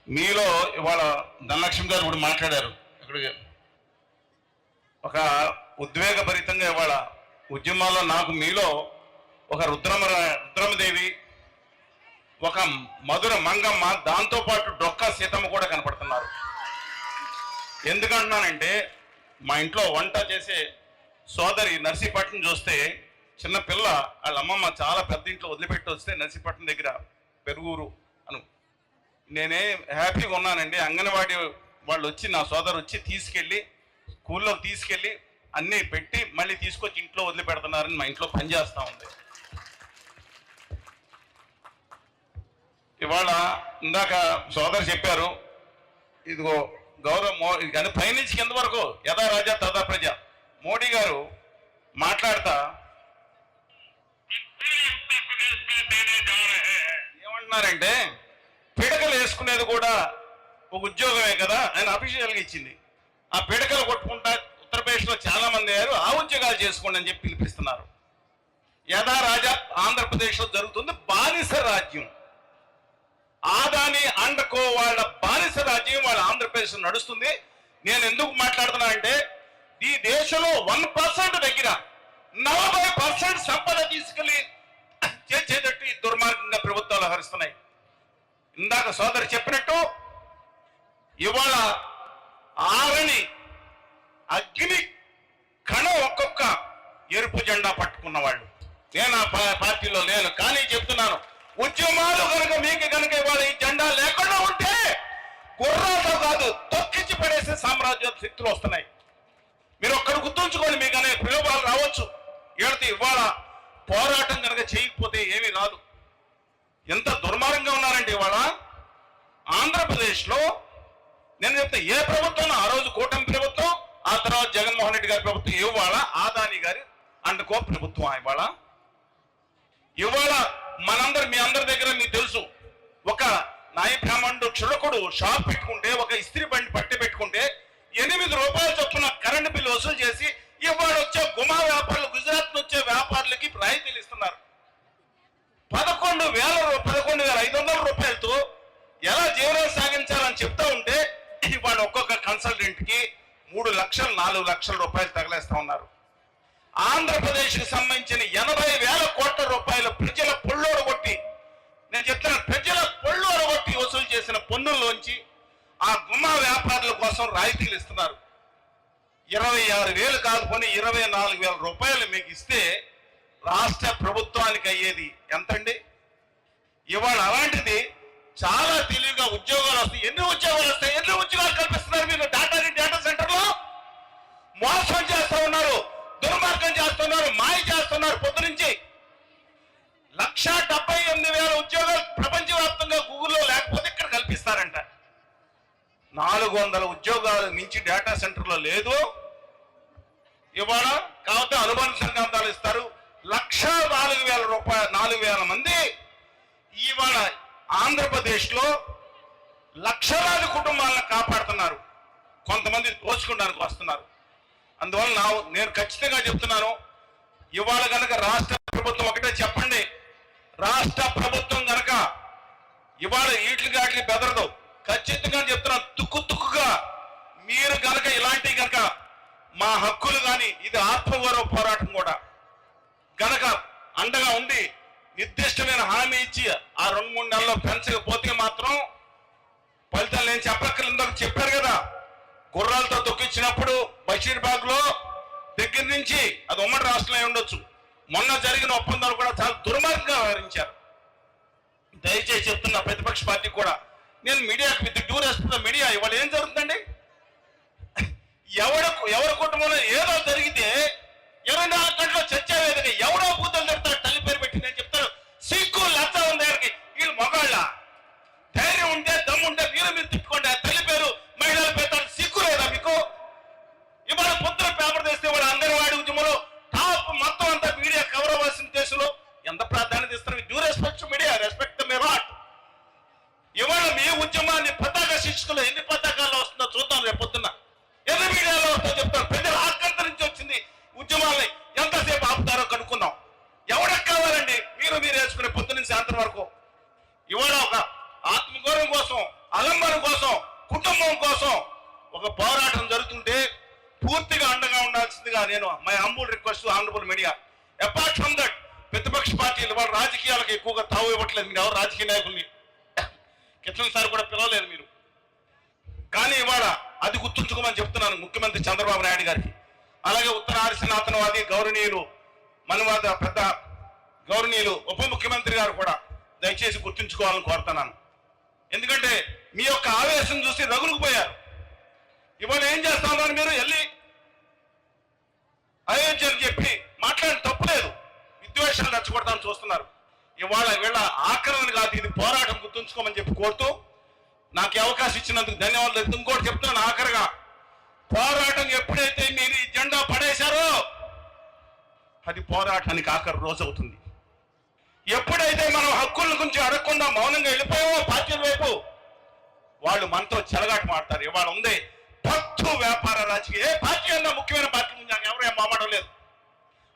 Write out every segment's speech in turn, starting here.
మీలో ఇవాళ ధనలక్ష్మి గారు ఇప్పుడు మాట్లాడారు. ఇక్కడికి ఒక ఉద్వేగభరితంగా ఇవాళ ఉద్యమాల్లో నాకు మీలో ఒక రుద్రమదేవి, ఒక మధుర మంగమ్మ, దాంతోపాటు డొక్కా సీతమ్మ కూడా కనపడుతున్నారు. ఎందుకంటున్నానంటే మా ఇంట్లో వంట చేసే సోదరి నర్సీపట్నం చూస్తే చిన్న పిల్ల వాళ్ళ అమ్మమ్మ చాలా పెద్ద ఇంట్లో వదిలిపెట్టి వస్తే నర్సీపట్నం దగ్గర పెరుగురు అను నేనే హ్యాపీగా ఉన్నానండి. అంగన్వాడీ వాళ్ళు వచ్చి నా సోదరు వచ్చి తీసుకెళ్ళి స్కూల్లోకి తీసుకెళ్ళి అన్నీ పెట్టి మళ్ళీ తీసుకొచ్చి ఇంట్లో వదిలిపెడుతున్నారని మా ఇంట్లో పనిచేస్తూ ఉంది. ఇవాళ ఇందాక సోదరు చెప్పారు, ఇదిగో గౌరవ కానీ పైనుంచి కింద వరకు యథా రాజా తదా ప్రజ. మోడీ గారు మాట్లాడతా ఏమంటున్నారంటే పిడకలు వేసుకునేది కూడా ఒక ఉద్యోగమే కదా ఆయన అఫీషియల్గా ఇచ్చింది. ఆ పిడకలు కొట్టుకుంటా ఉత్తరప్రదేశ్లో చాలా మంది అయ్యారు, ఆ ఉద్యోగాలు చేసుకోండి అని చెప్పి పిలిపిస్తున్నారు. యథా రాజా ఆంధ్రప్రదేశ్లో జరుగుతుంది బానిస రాజ్యం. ఆదాని అండకో వాళ్ళ బానిస రాజ్యం వాళ్ళ ఆంధ్రప్రదేశ్ నడుస్తుంది. నేను ఎందుకు మాట్లాడుతున్నా అంటే ఈ దేశంలో 1% దగ్గర 40% సంపద తీసుకెళ్లి చేసేటట్టు ఈ దుర్మార్గంగా ప్రభుత్వాలు హరిస్తున్నాయి. ఇందాక సోదరు చెప్పినట్టు ఇవాళ ఆరని అగ్ని కణం ఒక్కొక్క ఎరుపు జెండా పట్టుకున్న వాళ్ళు. నేను ఆ పార్టీలో లేను, కానీ చెప్తున్నాను ఉద్యమాలు కనుక మీకు కనుక ఇవాళ ఈ జెండా లేకుండా ఉంటే గుర్రాలతో కాదు తొక్కించి పడేసే సామ్రాజ్య శక్తులు వస్తున్నాయి. మీరు ఒక్కడు గుర్తుంచుకోండి, మీకు అనే ప్రయోగాలు రావచ్చు. ఏడితే ఇవాళ పోరాటం కనుక చేయకపోతే ఏమీ రాదు. ఎంత దుర్మార్గంగా ఉన్నారంటే ఇవాళ ఆంధ్రప్రదేశ్లో నేను చెప్తే ఏ ప్రభుత్వం ఆ రోజు కూటమి ప్రభుత్వం, ఆ తర్వాత జగన్మోహన్ రెడ్డి గారి ప్రభుత్వం, ఇవాళ ఆదాని గారి అండుకో ప్రభుత్వం. ఇవాళ మనందరు మీ అందరి దగ్గర మీకు తెలుసు, ఒక నాయ బ్రాహ్మణుడు క్షులకుడు షాప్ పెట్టుకుంటే, ఒక ఇస్త్రీ బండి పట్టి పెట్టుకుంటే 8 రూపాయలు చొప్పున కరెంటు బిల్లు వసూలు చేసి ఇవాళ వచ్చే గుమా వ్యాపారులు, గుజరాత్ వచ్చే వ్యాపారులకి రాయితీలు ఇస్తున్నారు. 11,500 రూపాయలతో ఎలా జీవనం సాగించాలని చెప్తా ఉంటే ఇవాళ ఒక్కొక్క కన్సల్టెంట్ కి 3 లక్షలు 4 లక్షల రూపాయలు తగలేస్తా ఉన్నారు. ఆంధ్రప్రదేశ్ కి సంబంధించిన 80,000 కోట్ల రూపాయలు ప్రజల పొళ్ళోడు కొట్టి, నేను చెప్తాను ప్రజల పొళ్ళోడు కొట్టి వసూలు చేసిన పన్నుల్లోంచి ఆ గుమ్మా వ్యాపారుల కోసం రాయితీలు ఇస్తున్నారు. 26,000 కాదు పోనీ 24,000 రూపాయలు మీకు ఇస్తే రాష్ట్ర ప్రభుత్వానికి అయ్యేది ఎంతండి? ఇవాళ అలాంటిది చాలా తెలివిగా ఉద్యోగాలు వస్తాయి. ఎన్ని ఉద్యోగాలు కల్పిస్తున్నారు మీరు? డేటా సెంటర్లో మోసం చేస్తూ ఉన్నారు, దుర్మార్గం చేస్తున్నారు, మాయ చేస్తున్నారు. పొద్దు నుంచి 1,78,000 ఉద్యోగాలు ప్రపంచవ్యాప్తంగా గూగుల్లో లేకపోతే ఇక్కడ కల్పిస్తారంట. 400 ఉద్యోగాలు మించి డేటా సెంటర్లో లేదు. ఇవాళ కాకపోతే అనుబంధ సంఘాలు ఇస్తారు. 1,04,000 మంది ఇవాళ ఆంధ్రప్రదేశ్లో లక్షలాది కుటుంబాలను కాపాడుతున్నారు. కొంతమంది దోచుకోవడానికి వస్తున్నారు. అందువల్ల నేను ఖచ్చితంగా చెప్తున్నాను, ఇవాళ కనుక రాష్ట్ర ప్రభుత్వం ఒకటే చెప్పండి, రాష్ట్ర ప్రభుత్వం కనుక ఇవాళ ఈట్లకి బెదరదు. ఖచ్చితంగా చెప్తున్నాను, తుక్కుగా మీరు కనుక ఇలాంటివి కనుక మా హక్కులు కానీ, ఇది ఆత్మగౌరవ పోరాటం కూడా కనుక అండగా ఉండి నిర్దిష్టమైన హామీ ఇచ్చి ఆ 2-3 నెలల్లో పెంచకపోతే మాత్రం ఫలితాలు నేను చెప్పక్కర్లేదు. చెప్పారు కదా, గుర్రాలతో తొక్కించినప్పుడు బషీర్బాగ్ లో దగ్గర నుంచి అది ఉమ్మడి రాష్ట్రంలో ఉండొచ్చు, మొన్న జరిగిన ఒప్పందాలు కూడా చాలా దుర్మార్గంగా వ్యవహరించారు. దయచేసి చెప్తున్నా ప్రతిపక్ష పార్టీ కూడా, నేను మీడియాకి విత్ డ్యూ రెస్పెక్ట్ మీడియా ఇవాళ ఏం జరుగుతుందండి? ఎవరి కుటుంబంలో ఏదో జరిగితే 24 గంటల్లో చర్చా వేదిక ఎవడో బూతులు చెప్తాడు, తల్లి పేరు పెట్టి. నేను చెప్తాను, సిగ్గు లజ్జ ఉంది దగ్గరికి. వీళ్ళు మగాళ్ళ ధైర్యం ఉంటే దమ్ము ఉంటే వీళ్ళు మీరు తిట్టుకోండి. ఆ తల్లి పేరు మహిళల పేరు సిగ్గు లేదా మీకు? ఇవాళ పొద్దున పేపర్ తెస్తే వాళ్ళ అంగన్వాడీ ఉద్యమంలో టాప్ మొత్తం అంతా మీడియా కవర్ అవ్వాల్సిన దేశంలో ఎంత ప్రాధాన్యత ఇస్తారు? Due respect media, respect the merit. ఇవాళ మీ ఉద్యమాన్ని పతాక శీర్షికలో ఎన్ని పతాకాల్లో వస్తుందో చూద్దాం రేపు పొద్దున్న. ఎన్ని మీడియాలో వస్తుందో చెప్తాను. ప్రజల ఆకర్త నుంచి వచ్చింది ఉద్యమాలని ఎంతసేపు ఆపుతారో కనుక్కుందాం. ఎవరికి కావాలండి? మీరు వేసుకునే పొద్దు నుంచి సాయంత్రం వరకు. ఇవాళ ఒక ఆత్మగౌరవం కోసం అలంబన కోసం, కుటుంబం కోసం ఒక పోరాటం జరుగుతుంటే పూర్తిగా అండగా ఉండాల్సిందిగా నేను my humble request honourable media. Apart from that, ప్రతిపక్ష పార్టీలు వాళ్ళ రాజకీయాలకు ఎక్కువగా తావు ఇవ్వట్లేదు. మీరు ఎవరు రాజకీయ నాయకుల్ని కిషన్ సార్ కూడా పిలవలేదు మీరు. కానీ ఇవాళ అది గుర్తుంచుకోమని చెప్తున్నాను ముఖ్యమంత్రి చంద్రబాబు నాయుడు గారికి. అలాగే ఉత్తర ఆర్యసనాతనవాది గౌరవనీయులు మనవాద పెద్ద గౌరవనీయులు ఉప ముఖ్యమంత్రి గారు కూడా దయచేసి గుర్తుంచుకోవాలని కోరుతున్నాను. ఎందుకంటే మీ యొక్క ఆవేశం చూసి రగులుకుపోయారు. ఇవాళ ఏం చేస్తామని మీరు వెళ్ళి అయోధ్య అని చెప్పి మాట్లాడిన తప్పులేదు, విద్వేషాలు రెచ్చగొడతామని చూస్తున్నారు. ఇవాళ వీళ్ళ ఆక్రమణ కాదు, ఇది పోరాటం, గుర్తుంచుకోమని చెప్పి కోరుతూ నాకు అవకాశం ఇచ్చినందుకు ధన్యవాదాలు. ఇంకోటి చెప్తున్నాను ఆఖరిగా, పోరాటం ఎప్పుడైతే మీరు ఈ జెండా పడేశారో అది పోరాటానికి ఆఖరి రోజు అవుతుంది. ఎప్పుడైతే మనం హక్కుల గురించి అడగకుండా మౌనంగా వెళ్ళిపోయామో పార్టీల వైపు, వాళ్ళు మనతో చెలగాట మాడతారు. ఇవాళ ఉంది పత్తు వ్యాపార రాజకీయ. ఏ పార్టీ అన్నా ముఖ్యమైన పార్టీ గురించి నాకు ఎవరు ఏం మాట్లాడడం లేదు.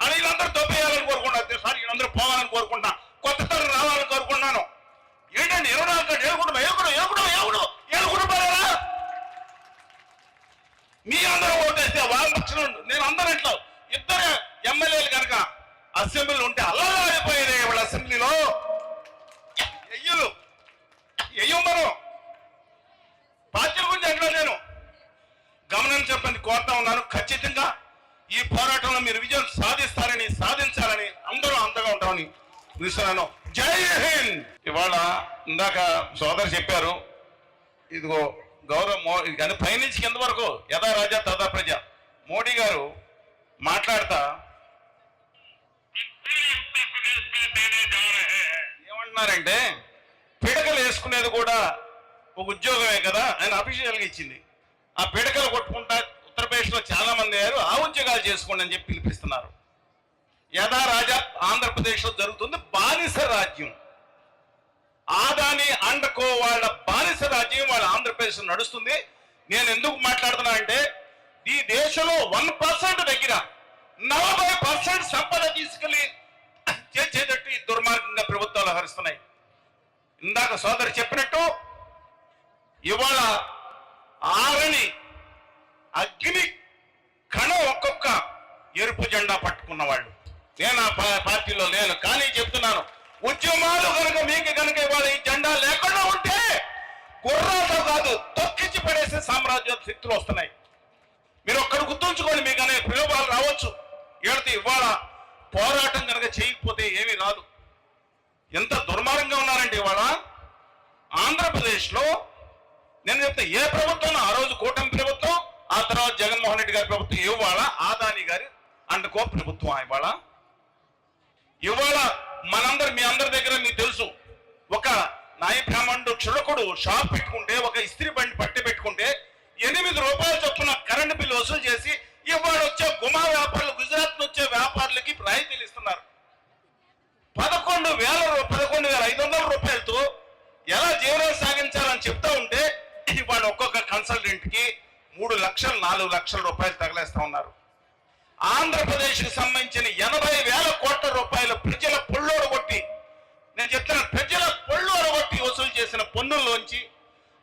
అని వీళ్ళందరూ దొబ్బేయాలని కోరుకుంటున్నారు సార్, వీళ్ళందరూ పోవాలని కోరుకుంటున్నా, కొత్త తరం రావాలని కోరుకుంటున్నాను. ఏంటండి 24 గంటలు ఏడుకుంటున్నారా? మీ అందరూ ఓటేస్తే వాళ్ళ నేను అందరిట్లో ఇద్దరు ఎమ్మెల్యేలు కనుక అసెంబ్లీలో ఉంటే అల్లాడిపోయేది. వాళ్ళ అసెంబ్లీలో మనం పార్టీల గురించి ఎక్కడ నేను గమనించమని కోరుతా ఉన్నాను. ఖచ్చితంగా ఈ పోరాటంలో మీరు విజయం సాధించాలని అందరూ అంతగా ఉంటామని విశ్వాను. జై హింద్. ఇవాళ ఇందాక సోదరు చెప్పారు, ఇదిగో గౌరవ పైనుంచి కింద వరకు యథా రాజా తదా ప్రజ. మోడీ గారు మాట్లాడతా ఏమంటున్నారంటే, పిడకలు వేసుకునేది కూడా ఒక ఉద్యోగమే కదా ఆయన అఫీషియల్గా ఇచ్చింది. ఆ పిడకలు కొట్టుకుంటా ఉత్తరప్రదేశ్లో చాలా మంది అయ్యారు, ఆ ఉద్యోగాలు చేసుకోండి అని చెప్పి పిలిపిస్తున్నారు. యథా రాజా ఆంధ్రప్రదేశ్లో జరుగుతుంది బానిస రాజ్యం. ఆదాని అండకో వాళ్ళ బానిస రాజ్యం వాళ్ళ ఆంధ్రప్రదేశ్ నడుస్తుంది. నేను ఎందుకు మాట్లాడుతున్నా అంటే, ఈ దేశంలో 1% దగ్గర 40% సంపద తీసుకెళ్లి చేసేటట్టు ఈ దుర్మార్గంగా ప్రభుత్వాలు హరిస్తున్నాయి. ఇందాక సోదరు చెప్పినట్టు ఇవాళ ఆరని అగ్ని కణం ఒక్కొక్క ఎరుపు జెండా పట్టుకున్న వాళ్ళు. నేను ఆ పార్టీలో లేను, కానీ చెప్తున్నాను, ఉద్యమాలు కనుక మీకు కనుక ఇవాళ ఈ జెండా లేకుండా ఉంటే గుర్రాలతో కాదు తొక్కించి పడేసే సామ్రాజ్య శక్తులు వస్తున్నాయి. మీరు ఒక్కడు గుర్తుంచుకోండి, మీకు అనే ప్రయోగాలు రావచ్చు. ఏడితే ఇవాళ పోరాటం కనుక చేయకపోతే ఏమీ రాదు. ఎంత దుర్మార్గంగా ఉన్నారంటే ఇవాళ ఆంధ్రప్రదేశ్లో నేను చెప్తే ఏ ప్రభుత్వం, ఆ రోజు కూటమి ప్రభుత్వం, ఆ తర్వాత జగన్మోహన్ రెడ్డి గారి ప్రభుత్వం, ఇవాళ ఆదాని గారి అండుకో ప్రభుత్వం. ఇవాళ మనందరు మీ అందరి దగ్గర మీకు తెలుసు, ఒక నాయ బ్రాహ్మణుడు చులకుడు షాప్ పెట్టుకుంటే, ఒక ఇస్త్రీ బండి పట్టి పెట్టుకుంటే 8 రూపాయలు చొప్పున కరెంటు బిల్లు వసూలు చేసి ఇవాళ వచ్చే గుమా వ్యాపారులు, గుజరాత్ వచ్చే వ్యాపారులకి రాయితీలు ఇస్తున్నారు. 11,500 రూపాయలతో ఎలా జీవనం సాగించాలని చెప్తా ఉంటే ఇవాళ ఒక్కొక్క కన్సల్టెంట్ కి 3 లక్షలు 4 లక్షల రూపాయలు తగలేస్తా ఉన్నారు. ఆంధ్రప్రదేశ్కి సంబంధించిన 80,000 కోట్ల రూపాయలు ప్రజల పొళ్ళోడు కొట్టి, నేను చెప్తున్నా ప్రజల పొళ్ళోడు కొట్టి వసూలు చేసిన పన్నుల్లోంచి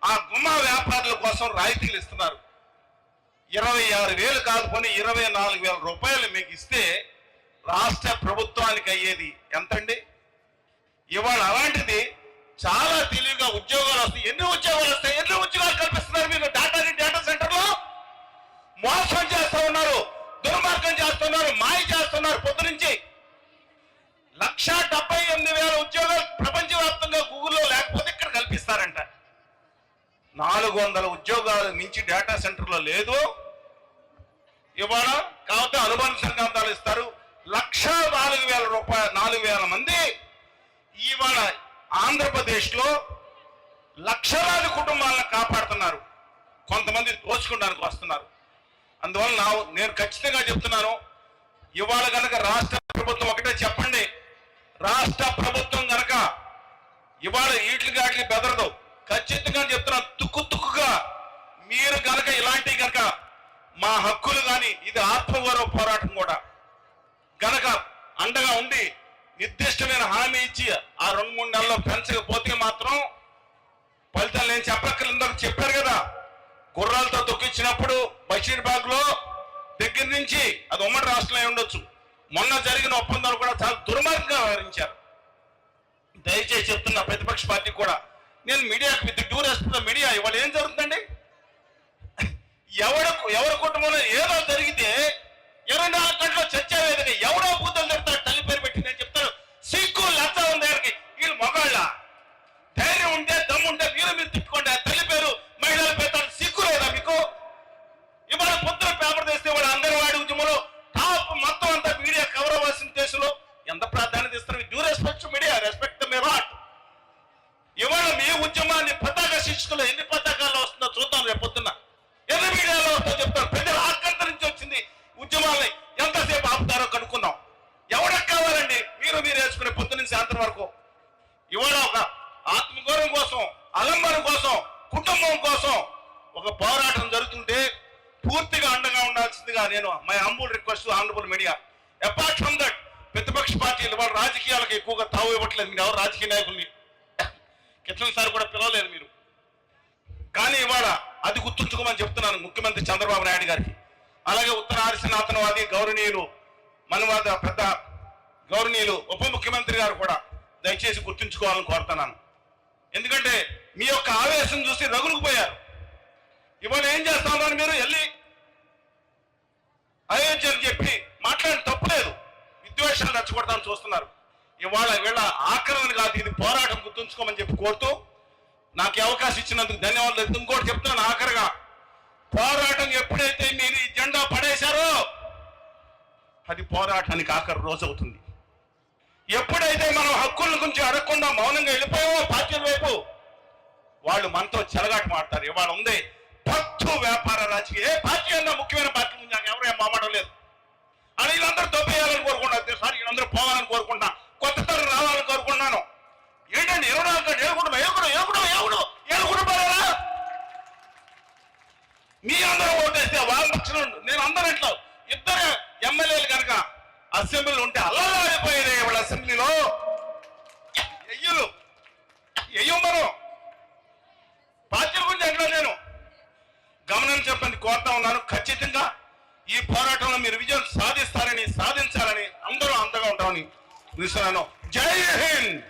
ఆ గుమ్మా వ్యాపారుల కోసం రాయితీలు ఇస్తున్నారు. 26,000 కాదు పోనీ 24,000 రూపాయలు మీకు ఇస్తే రాష్ట్ర ప్రభుత్వానికి అయ్యేది ఎంతండి? ఇవాళ అలాంటిది చాలా తెలివిగా ఉద్యోగాలు వస్తాయి. ఎన్ని ఉద్యోగాలు కల్పిస్తున్నారు మీరు? డేటా సెంటర్లో మోసం చేస్తూ ఉన్నారు, దుర్మార్గం చేస్తున్నారు, మాయ చేస్తున్నారు. పొద్దు నుంచి 1,78,000 ఉద్యోగాలు ప్రపంచవ్యాప్తంగా గూగుల్లో లేకపోతే ఇక్కడ కల్పిస్తారంట. 400 ఉద్యోగాలు మించి డేటా సెంటర్లో లేదు. ఇవాళ కాకపోతే అనుబంధ సంఘాలు ఇస్తారు. 1,04,000 మంది ఇవాళ ఆంధ్రప్రదేశ్లో లక్షలాది కుటుంబాలను కాపాడుతున్నారు. కొంతమంది దోచుకోవడానికి వస్తున్నారు. అందువల్ల నేను ఖచ్చితంగా చెప్తున్నాను, ఇవాళ కనుక రాష్ట్ర ప్రభుత్వం ఒకటే చెప్పండి, రాష్ట్ర ప్రభుత్వం కనుక ఇవాళ ఈట్లకి బెదరదు. ఖచ్చితంగా చెప్తున్నాను, తుక్కుగా మీరు కనుక ఇలాంటివి కనుక మా హక్కులు కానీ, ఇది ఆత్మగౌరవ పోరాటం కూడా గనక అండగా ఉండి నిర్దిష్టమైన హామీ ఇచ్చి ఆ 2-3 నెలల్లో పెంచకపోతే మాత్రం ఫలితాలు నేను చెప్పక్కర్లేదు, చెప్పారు కదా. గుర్రాలతో తొక్కించినప్పుడు బషీర్బాగ్ లో దగ్గర నుంచి అది ఉమ్మడి రాష్ట్రంలో ఉండొచ్చు. మొన్న జరిగిన ఒప్పందాలు కూడా చాలా దుర్మార్గంగా వ్యవహరించారు. దయచేసి చెప్తున్నా ప్రతిపక్ష పార్టీ కూడా, నేను మీడియాకి విత్ డ్యూ రెస్పెక్ట్ మీడియా ఇవాళ ఏం జరుగుతుందండి? ఎవరి కుటుంబంలో ఏదో జరిగితే 24 గంటల్లో చర్చా వేదిక ఎవడో బూతులు తిడతాడు, తల్లి పేరు పెట్టి. నేను చెప్తాను, సిగ్గు లజ్జ ఉంది దగ్గరికి. వీళ్ళు మగాళ్ళ ధైర్యం ఉంటే దమ్ము ఉంటే మీరు తిట్టుకోండి. ఆ తల్లి పేరు మహిళల పేరు సిగ్గు లేదా మీకు? ఇవాళ పొద్దున పేపర్ తెస్తే ఇవాళ అంగన్వాడీ ఉద్యమంలో టాప్ మొత్తం అంతా మీడియా కవర్ అవ్వాల్సిన దేశంలో ఎంత ప్రాధాన్యత ఇస్తారు? Due respect media, respect May what. ఇవాళ మీ ఉద్యమాన్ని పతాక శీర్షికలో ఎన్ని పతాకాల్లో వస్తుందో చూద్దాం రేపు పొద్దున్న. ఎన్ని మీడియాలో వస్తుందో చెప్తారు. ప్రజల ఆకంత నుంచి వచ్చింది ఉద్యమాలని ఎంతసేపు ఆపుతారో కనుక్కుందాం. ఎవరికి కావాలండి మీరు వేసుకునే పొద్దు నుంచి సాయంత్రం వరకు? ఇవాళ ఒక ఆత్మగౌరవం కోసం, అలంబరం కోసం, కుటుంబం కోసం ఒక పోరాటం జరుగుతుంటే పూర్తిగా అండగా ఉండాల్సిందిగా నేను my humble request honourable media. Apart from that, ప్రతిపక్ష పార్టీలు వాళ్ళ రాజకీయాలకు ఎక్కువగా తావు ఇవ్వట్లేదు. మీరు ఎవరు రాజకీయ నాయకుల్ని కిషన్ సార్ కూడా పిలవలేదు మీరు. కానీ ఇవాళ అది గుర్తుంచుకోమని చెప్తున్నాను ముఖ్యమంత్రి చంద్రబాబు నాయుడు గారికి. అలాగే ఉత్తర ఆర్యసనాతనవాది గౌరవనీయులు మనవాద పెద్ద గౌరవనీయులు ఉప ముఖ్యమంత్రి గారు కూడా దయచేసి గుర్తుంచుకోవాలని కోరుతున్నాను. ఎందుకంటే మీ యొక్క ఆవేశం చూసి రగులుకు పోయారు. ఇవాళ ఏం చేస్తామని మీరు వెళ్ళి అయోధ్యని చెప్పి మాట్లాడిన తప్పులేదు, విద్వేషాలు రెచ్చగొడతామని చూస్తున్నారు. ఇవాళ వీళ్ళ ఆక్రమణ కాదు, ఇది పోరాటం, గుర్తుంచుకోమని చెప్పి కోరుతూ నాకు అవకాశం ఇచ్చినందుకు ధన్యవాదాలు. ఇంకోటి చెప్తున్నాను ఆఖరిగా, పోరాటం ఎప్పుడైతే మీరు ఈ జెండా పడేశారో అది పోరాటానికి ఆఖరి రోజు అవుతుంది. ఎప్పుడైతే మనం హక్కుల గురించి అడగకుండా మౌనంగా వెళ్ళిపోయామో పార్టీల వైపు, వాళ్ళు మనతో చెలగాట మాడతారు. ఇవాళ ఉంది పత్తు వ్యాపార రాజకీయ. ఏ పార్టీ అన్నా ముఖ్యమైన పార్టీ గురించి నాకు ఎవరు ఏం మాట్లాడడం లేదు. అని వీళ్ళందరూ దొబ్బేయాలని కోరుకుంటున్నారు సార్, వీళ్ళందరూ పోవాలని కోరుకుంటున్నా, కొత్త తరం రావాలని కోరుకుంటున్నాను. ఏంటండి 24 గంటలు ఏడుకుంటున్నారా? మీ అందరూ ఓటేస్తే వాళ్ళ పక్షం నేను అందరిట్లో ఇద్దరు ఎమ్మెల్యేలు కనుక అసెంబ్లీలో ఉంటే అల్లగా అయిపోయేది. వాళ్ళ అసెంబ్లీలో మనం పార్టీల గురించి ఎట్లా నేను గమనం చెప్పని కోరుతా ఉన్నాను. ఖచ్చితంగా ఈ పోరాటంలో మీరు విజయం సాధించాలని అందరూ అంతగా ఉంటామని చూస్తున్నాను. జై హింద్.